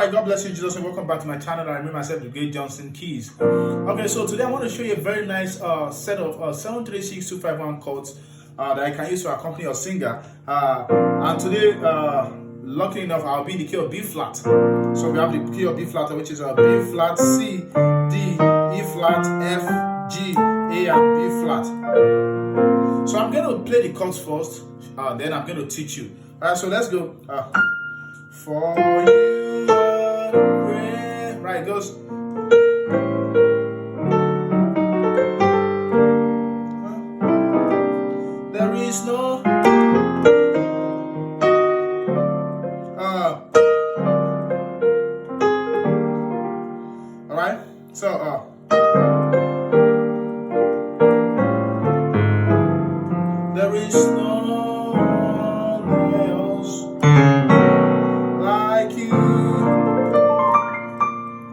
Alright, God bless you, Jesus, and welcome back to my channel. I remember myself, the great Johnsonkeyz. Okay, so today I want to show you a very nice set of 736-251 chords that I can use to accompany your singer. And today, luckily enough, I'll be in the key of B flat. So we have the key of B flat, which is B flat, C, D, E flat, F, G, A, and B flat. So I'm going to play the chords first, then I'm going to teach you. Alright, so let's go. For you are great. Right, it goes. There is no alright, so there is no one else like you.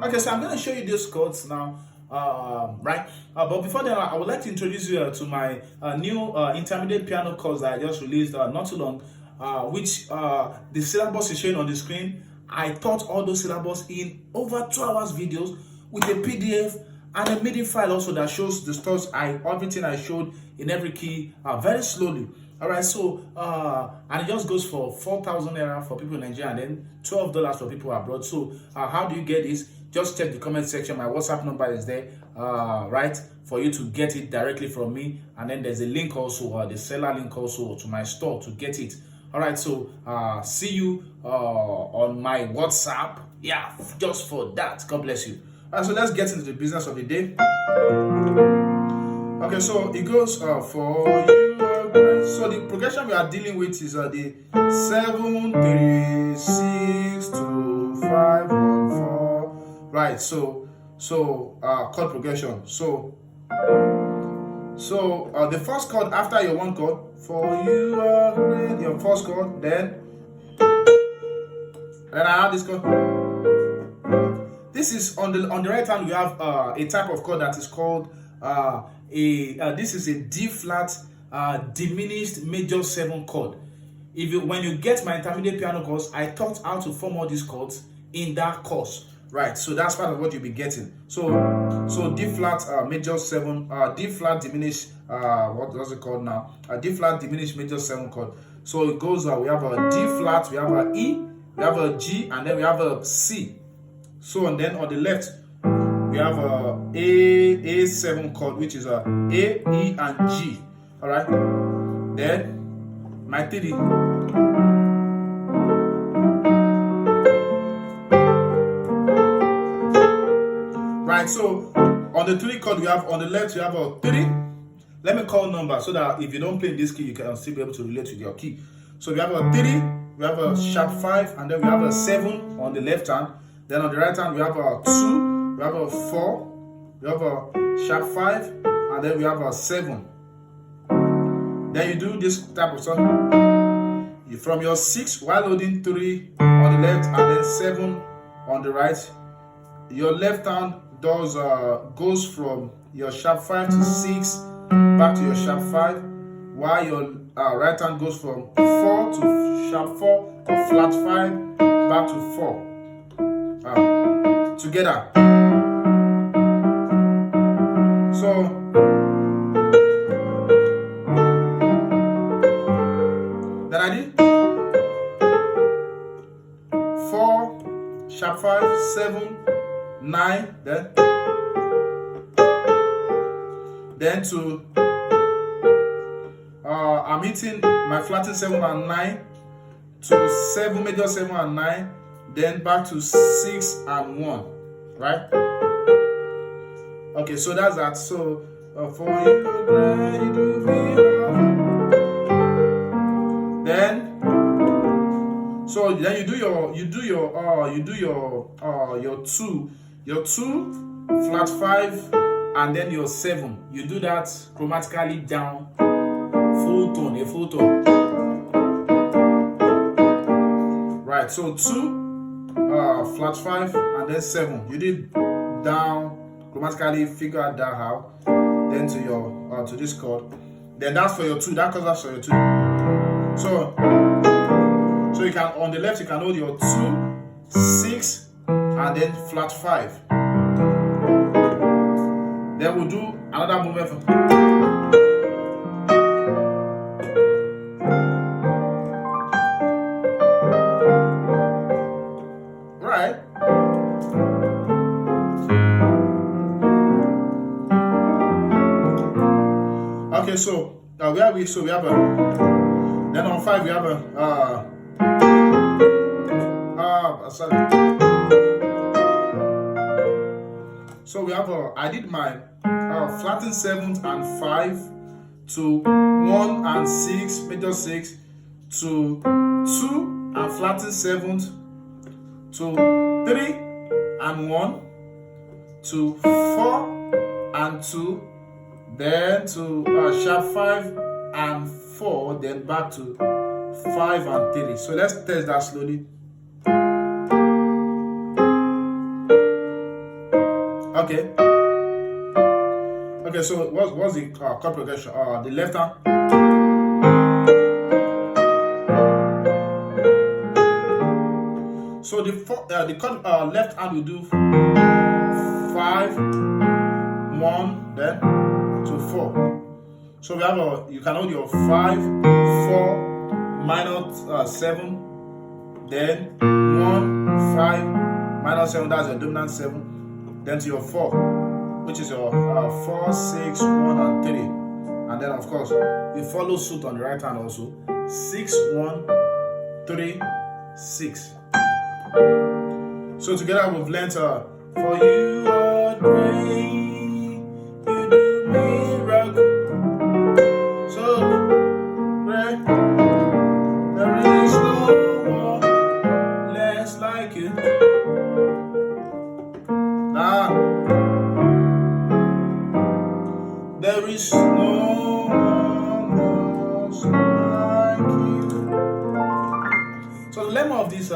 Okay, so I'm going to show you these chords now, right? But before that, I would like to introduce you to my new intermediate piano chords that I just released not too long, which the syllabus is showing on the screen. I taught all those syllabus in over 2 hours videos with a PDF and a MIDI file also that shows the stuff everything I showed in every key very slowly. All right, so and it just goes for 4,000 naira for people in Nigeria and then $12 for people abroad. So how do you get this? Just check the comment section. My WhatsApp number is there, right, for you to get it directly from me. And then there's a link also, the seller link also to my store to get it. All right, so see you on my WhatsApp. Yeah, just for that. God bless you. All right, so let's get into the business of the day. Okay, so it goes for you. So the progression we are dealing with is the 7 3 6 2 5 1 4. Right, so chord progression. So the first chord after your one chord, for you are great, your first chord, then I have this chord. This is on the right hand. We have a type of chord that is called this is a D flat diminished major 7 chord. When you get my intermediate piano course, I taught how to form all these chords in that course. Right, so that's part of what you'll be getting. So D flat major 7, D flat diminished, what was it called now? D flat diminished major 7 chord. So it goes, we have a D flat, we have a E, we have a G, and then we have a C. So and then on the left, we have a A7 chord, which is a A, E, and G. All right. Then my 3. Right, so on the 3 chord we have on the left, you have a 3. Let me call number so that if you don't play in this key, you can still be able to relate with your key. So we have a 3, we have a sharp 5, and then we have a 7 on the left hand. Then on the right hand, we have a 2, we have a 4, we have a sharp 5, and then we have a 7. Then you do this type of song. From your 6, while holding 3 on the left and then 7 on the right, your left hand goes from your sharp 5 to 6 back to your sharp 5, while your right hand goes from 4 to sharp 4 to flat 5 back to 4. Together. So then I did 4 sharp 5 7 9, then to I'm hitting my flatting 7 and 9 to 7 major 7 and 9, then back to 6 and 1, right? Okay, so that's that. So for you great to be then you do your 2 flat 5 and then your 7. You do that chromatically down, full tone, a full tone. Right, so 2 flat 5 and then 7. You did down chromatically, figure out that how. Then to your to this chord. Then that's for your 2. That covers for your 2. So you can on the left you can hold your 2, 6, and then flat 5. Then we'll do another movement from right. Okay, so where are we? So we have a, then on 5 we have a sorry. So we have I did my flattened 7th and 5 to 1 and 6, major 6 to 2 and flattened 7th to 3 and 1 to 4 and 2, then to sharp 5 and 4, then back to 5 and 3. So let's test that slowly. Okay. Okay, so what's the chord progression? The left hand. So the left hand will do 5, 1, then to 4. So we have you can hold your 5, 4, minor 7, then 1, 5, minor 7. That's your dominant 7. Then to your 4, which is your 4, 6, 1, and 3. And then, of course, you follow suit on the right hand also. 6, 1, 3, 6. So together we've learned for you are great, you do miracle. So great, there is no one less like you. There is no one else like you. So the lemma of this,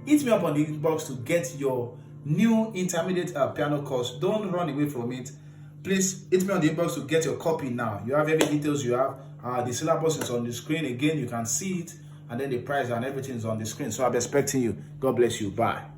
hit me up on the inbox to get your new intermediate piano course. Don't run away from it. Please hit me on the inbox to get your copy now. You have every details you have. The syllabus is on the screen. Again, you can see it, and then the price and everything is on the screen. So I'm expecting you. God bless you. Bye.